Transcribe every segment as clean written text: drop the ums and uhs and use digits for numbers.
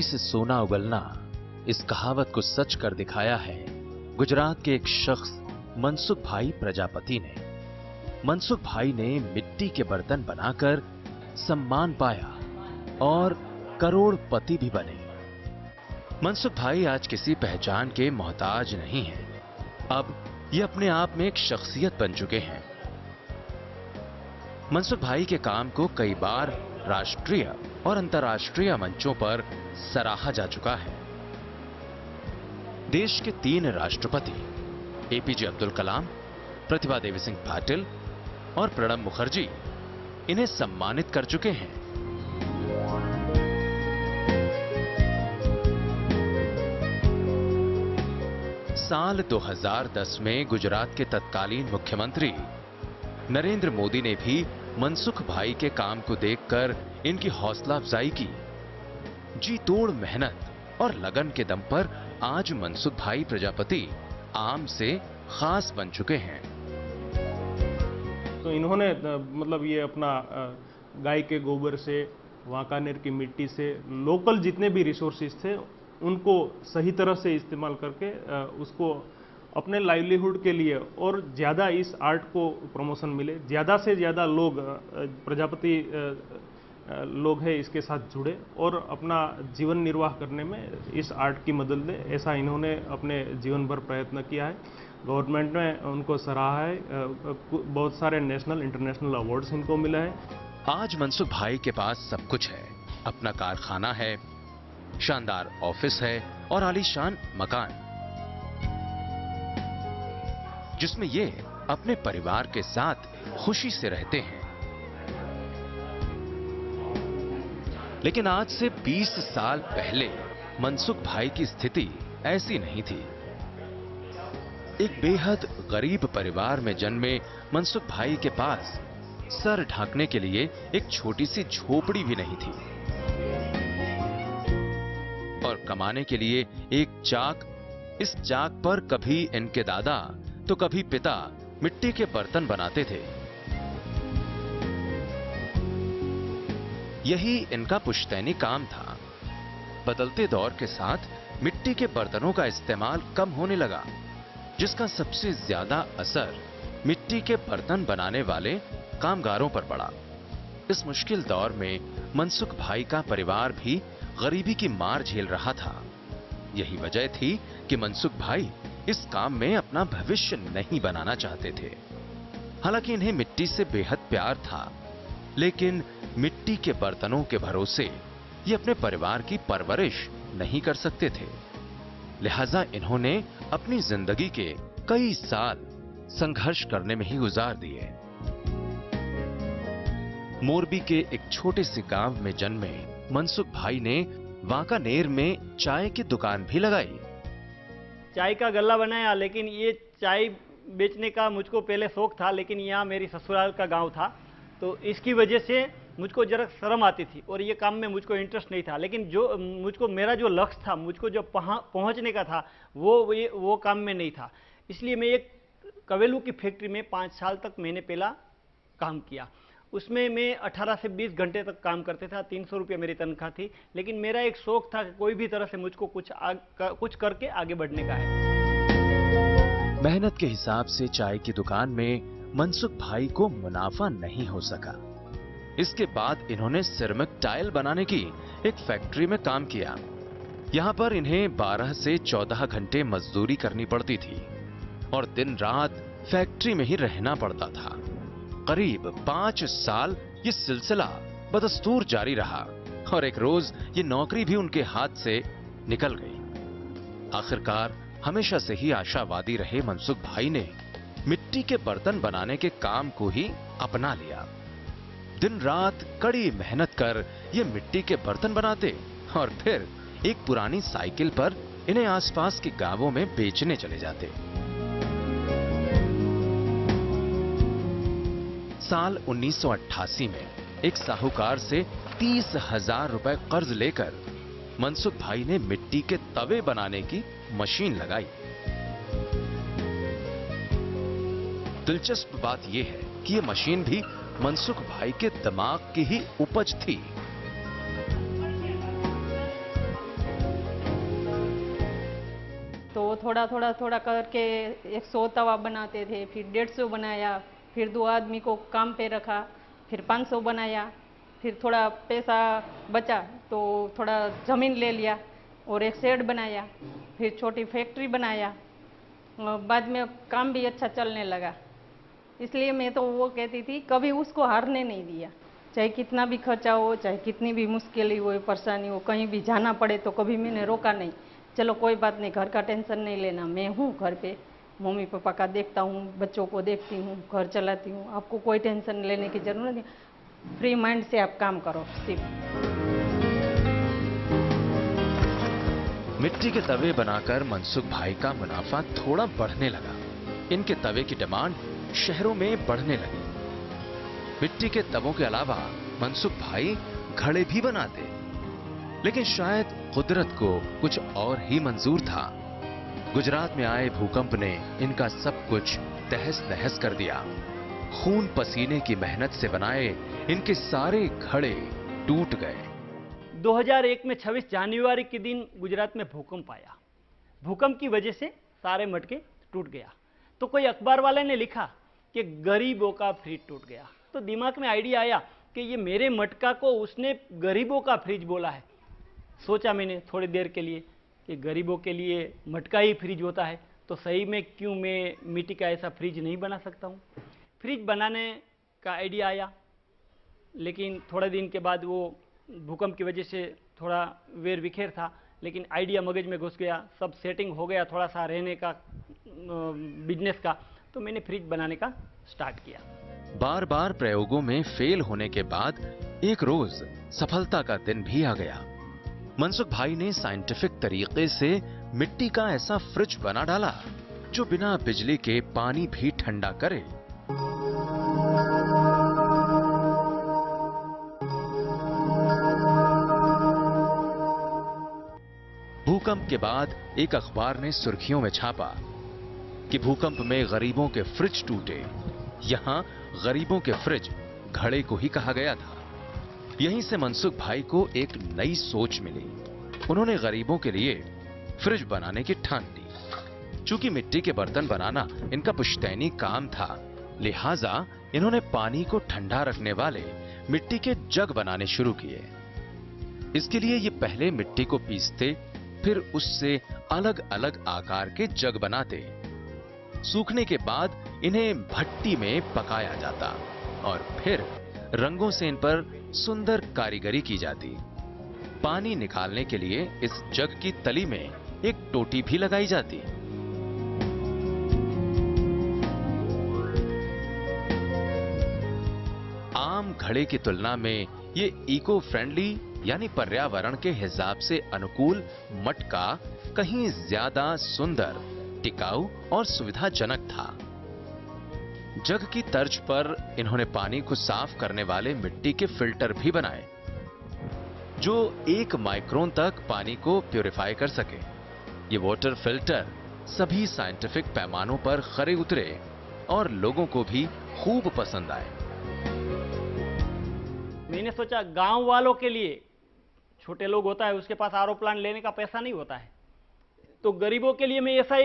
मिट्टी से सोना उगलना, इस कहावत को सच कर दिखाया है गुजरात के एक शख्स मनसुख भाई प्रजापति ने। मनसुख भाई ने मिट्टी के बर्तन बनाकर सम्मान पाया और करोड़पति भी बने। मनसुख भाई आज किसी पहचान के मोहताज नहीं हैं। अब ये अपने आप में एक शख्सियत बन चुके हैं। मनसुख भाई के काम को कई बार राष्ट्रीय और अंतर्राष्ट्रीय मंचों पर सराहा जा चुका है। देश के 3 राष्ट्रपति एपीजे अब्दुल कलाम, प्रतिभा देवी सिंह पाटिल और प्रणब मुखर्जी इन्हें सम्मानित कर चुके हैं। साल 2010 में गुजरात के तत्कालीन मुख्यमंत्री नरेंद्र मोदी ने भी मनसुख भाई के काम को देखकर इनकी हौसला अफजाई की। जी तोड़ मेहनत और लगन के दम पर आज मनसुख भाई प्रजापति आम से खास बन चुके हैं। तो इन्होंने मतलब ये अपना गाय के गोबर से, वांकानेर की मिट्टी से, लोकल जितने भी रिसोर्सेज थे उनको सही तरह से इस्तेमाल करके उसको अपने लाइवलीहुड के लिए और ज़्यादा इस आर्ट को प्रमोशन मिले, ज़्यादा से ज़्यादा लोग प्रजापति लोग हैं इसके साथ जुड़े और अपना जीवन निर्वाह करने में इस आर्ट की मदद ले, ऐसा इन्होंने अपने जीवन भर प्रयत्न किया है। गवर्नमेंट ने उनको सराहा है, बहुत सारे नेशनल इंटरनेशनल अवार्ड्स इनको मिले हैं। आज मनसुख भाई के पास सब कुछ है। अपना कारखाना है, शानदार ऑफिस है और आलीशान मकान, जिसमें ये अपने परिवार के साथ खुशी से रहते हैं। लेकिन आज से 20 साल पहले मनसुख भाई की स्थिति ऐसी नहीं थी। एक बेहद गरीब परिवार में जन्मे मनसुख भाई के पास सर ढांकने के लिए एक छोटी सी झोपड़ी भी नहीं थी और कमाने के लिए एक चाक। इस चाक पर कभी इनके दादा तो कभी पिता मिट्टी के बर्तन बनाते थे। यही इनका पुश्तैनी काम था। बदलते दौर के साथ मिट्टी के बर्तनों का इस्तेमाल कम होने लगा, जिसका सबसे ज्यादा असर मिट्टी के बर्तन बनाने वाले कामगारों पर पड़ा। इस मुश्किल दौर में मनसुख भाई का परिवार भी गरीबी की मार झेल रहा था। यही वजह थी कि मनसुख भाई इस काम में अपना भविष्य नहीं बनाना चाहते थे। हालांकि इन्हें मिट्टी से बेहद प्यार था, लेकिन मिट्टी के बर्तनों के भरोसे ये अपने परिवार की परवरिश नहीं कर सकते थे। लिहाजा इन्होंने अपनी जिंदगी के कई साल संघर्ष करने में ही गुजार दिए। मोरबी के एक छोटे से गांव में जन्मे मनसुख भाई ने वांकानेर में चाय की दुकान भी लगाई। चाय का गल्ला बनाया, लेकिन ये चाय बेचने का मुझको पहले शौक था, लेकिन यहाँ मेरी ससुराल का गांव था, तो इसकी वजह से मुझको जरा शर्म आती थी और ये काम में मुझको इंटरेस्ट नहीं था। लेकिन जो मुझको मेरा जो लक्ष्य था, मुझको जो पहुंचने का था, वो काम में नहीं था। इसलिए मैं एक कवेलू की फैक्ट्री में 5 साल तक मैंने पहला काम किया। उसमें मैं 18 से 20 घंटे तक काम करते था। 300 रुपये मेरी तनख्वाह थी। लेकिन मेरा एक शौक था कि कोई भी तरह से मुझको कुछ करके आगे बढ़ने का है। मेहनत के हिसाब से चाय की दुकान में मनसुख भाई को मुनाफा नहीं हो सका। इसके बाद इन्होंने सिरेमिक टाइल बनाने की एक फैक्ट्री में काम किया। यहां पर इन्हें 12 से 14 घंटे मजदूरी करनी पड़ती थी और दिन रात फैक्ट्री में ही रहना पड़ता था। करीब 5 साल ये सिलसिला बदस्तूर जारी रहा और एक रोज ये नौकरी भी उनके हाथ से निकल गई। आखिरकार हमेशा से ही आशावादी रहे मनसुख भाई ने मिट्टी के बर्तन बनाने के काम को ही अपना लिया। दिन रात कड़ी मेहनत कर ये मिट्टी के बर्तन बनाते और फिर एक पुरानी साइकिल पर इन्हें आसपास के गांवों में बेचने चले जाते। साल 1988 में एक साहूकार से 30,000 रुपए कर्ज लेकर मनसुख भाई ने मिट्टी के तवे बनाने की मशीन लगाई। दिलचस्प बात यह है कि यह मशीन भी मनसुख भाई के दिमाग की ही उपज थी। थोड़ा थोड़ा थोड़ा करके 100 तवा बनाते थे, फिर 150 बनाया, फिर 2 आदमी को काम पे रखा, फिर 500 बनाया, फिर थोड़ा पैसा बचा तो थोड़ा ज़मीन ले लिया और एक शेड बनाया, फिर छोटी फैक्ट्री बनाया। बाद में काम भी अच्छा चलने लगा। इसलिए मैं तो वो कहती थी कभी उसको हारने नहीं दिया, चाहे कितना भी खर्चा हो, चाहे कितनी भी मुश्किल हो, परेशानी हो, कहीं भी जाना पड़े तो कभी मैंने रोका नहीं। चलो कोई बात नहीं, घर का टेंशन नहीं लेना, मैं हूँ घर पे, मम्मी पापा का देखता हूँ, बच्चों को देखती हूँ, घर चलाती हूँ, आपको कोई टेंशन लेने की जरूरत नहीं, फ्री माइंड से आप काम करो सिर्फ। मिट्टी के तवे बनाकर मनसुख भाई का मुनाफा थोड़ा बढ़ने लगा। इनके तवे की डिमांड शहरों में बढ़ने लगी। मिट्टी के तवों के अलावा मनसुख भाई घड़े भी बनाते, लेकिन शायद कुदरत को कुछ और ही मंजूर था। गुजरात में आए भूकंप ने इनका सब कुछ तहस नहस कर दिया। खून पसीने की मेहनत से बनाए इनके सारे घड़े टूट गए। 2001 में 26 जनवरी के दिन गुजरात में भूकंप आया। भूकंप की वजह से सारे मटके टूट गया। तो कोई अखबार वाले ने लिखा कि गरीबों का फ्रिज टूट गया। तो दिमाग में आइडिया आया कि ये मेरे मटका को उसने गरीबों का फ्रिज बोला है। सोचा मैंने थोड़ी देर के लिए कि गरीबों के लिए मटका ही फ्रिज होता है, तो सही में क्यों मैं मिट्टी का ऐसा फ्रिज नहीं बना सकता हूँ। फ्रिज बनाने का आइडिया आया, लेकिन थोड़े दिन के बाद वो भूकंप की वजह से थोड़ा वेर विखेर था, लेकिन आइडिया मगज में घुस गया, सब सेटिंग हो गया थोड़ा सा रहने का, बिजनेस का, तो मैंने फ्रिज बनाने का स्टार्ट किया। बार बार प्रयोगों में फेल होने के बाद एक रोज सफलता का दिन भी आ गया। मनसुख भाई ने साइंटिफिक तरीके से मिट्टी का ऐसा फ्रिज बना डाला जो बिना बिजली के पानी भी ठंडा करे। भूकंप के बाद एक अखबार ने सुर्खियों में छापा कि भूकंप में गरीबों के फ्रिज टूटे। यहां गरीबों के फ्रिज घड़े को ही कहा गया था। यहीं से मनसुख भाई को एक नई सोच मिली। उन्होंने गरीबों के लिए फ्रिज बनाने की ठान ली। चूंकि मिट्टी के बर्तन बनाना इनका पुश्तैनी काम था, लिहाजा इन्होंने पानी को ठंडा रखने वाले मिट्टी के जग बनाने शुरू किए। इसके लिए ये पहले मिट्टी को पीसते, फिर उससे अलग अलग आकार के जग बनाते। सूखने के बाद इन्हें भट्टी में पकाया जाता और फिर रंगों से इन पर सुंदर कारीगरी की जाती। पानी निकालने के लिए इस जग की तली में एक टोटी भी लगाई जाती। आम घड़े की तुलना में ये इको फ्रेंडली यानी पर्यावरण के हिसाब से अनुकूल मटका कहीं ज्यादा सुंदर, टिकाऊ और सुविधाजनक था। जग की तर्ज पर इन्होंने पानी को साफ करने वाले मिट्टी के फिल्टर भी बनाए जो 1 माइक्रोन तक पानी को प्यूरिफाई कर सके। ये वाटर फिल्टर सभी साइंटिफिक पैमानों पर खरे उतरे और लोगों को भी खूब पसंद आए। मैंने सोचा गांव वालों के लिए, छोटे लोग होता है उसके पास आरओ प्लांट लेने का पैसा नहीं होता है, तो गरीबों के लिए मैं ऐसा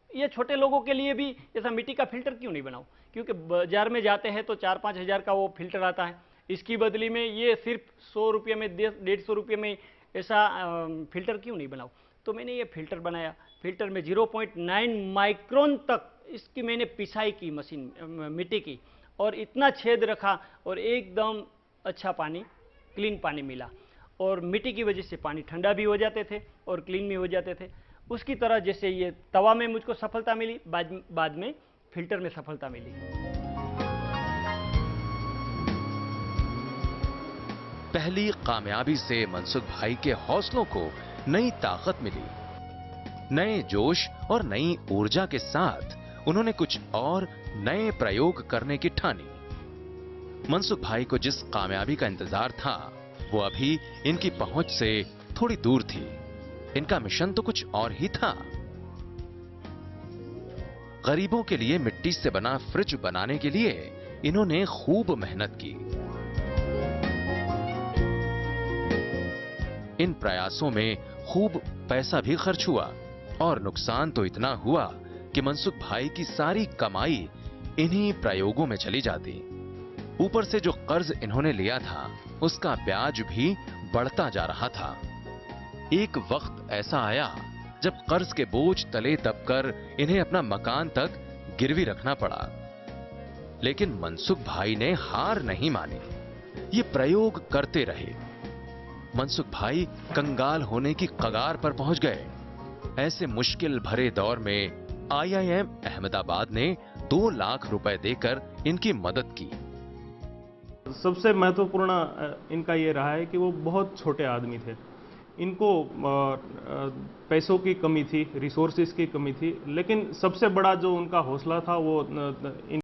ये छोटे लोगों के लिए भी ऐसा मिट्टी का फिल्टर क्यों नहीं बनाऊं। क्योंकि बाजार में जाते हैं तो 4-5 हज़ार का वो फिल्टर आता है, इसकी बदली में ये सिर्फ 100 रुपये में, 150 रुपये में ऐसा फिल्टर क्यों नहीं बनाऊं। तो मैंने ये फिल्टर बनाया। फिल्टर में 0.9 माइक्रोन तक इसकी मैंने पिसाई की मशीन मिट्टी की, और इतना छेद रखा और एकदम अच्छा पानी, क्लीन पानी मिला। और मिट्टी की वजह से पानी ठंडा भी हो जाते थे और क्लीन भी हो जाते थे। उसकी तरह जैसे ये तवा में मुझको सफलता मिली, बाद में फिल्टर में सफलता मिली। पहली कामयाबी से मनसुख भाई के हौसलों को नई ताकत मिली। नए जोश और नई ऊर्जा के साथ उन्होंने कुछ और नए प्रयोग करने की ठानी। मनसुख भाई को जिस कामयाबी का इंतजार था वो अभी इनकी पहुंच से थोड़ी दूर थी। इनका मिशन तो कुछ और ही था। गरीबों के लिए मिट्टी से बना फ्रिज बनाने के लिए इन्होंने खूब मेहनत की। इन प्रयासों में खूब पैसा भी खर्च हुआ, और नुकसान तो इतना हुआ कि मनसुख भाई की सारी कमाई इन्हीं प्रयोगों में चली जाती। ऊपर से जो कर्ज इन्होंने लिया था उसका ब्याज भी बढ़ता जा रहा था। एक वक्त ऐसा आया जब कर्ज के बोझ तले दबकर इन्हें अपना मकान तक गिरवी रखना पड़ा। लेकिन मनसुख भाई ने हार नहीं मानी, ये प्रयोग करते रहे। मनसुख भाई कंगाल होने की कगार पर पहुंच गए। ऐसे मुश्किल भरे दौर में IIM अहमदाबाद ने 2 लाख रुपए देकर इनकी मदद की। सबसे महत्वपूर्ण इनका ये रहा है कि वो बहुत छोटे आदमी थे। इनको पैसों की कमी थी, रिसोर्सेज की कमी थी, लेकिन सबसे बड़ा जो उनका हौसला था वो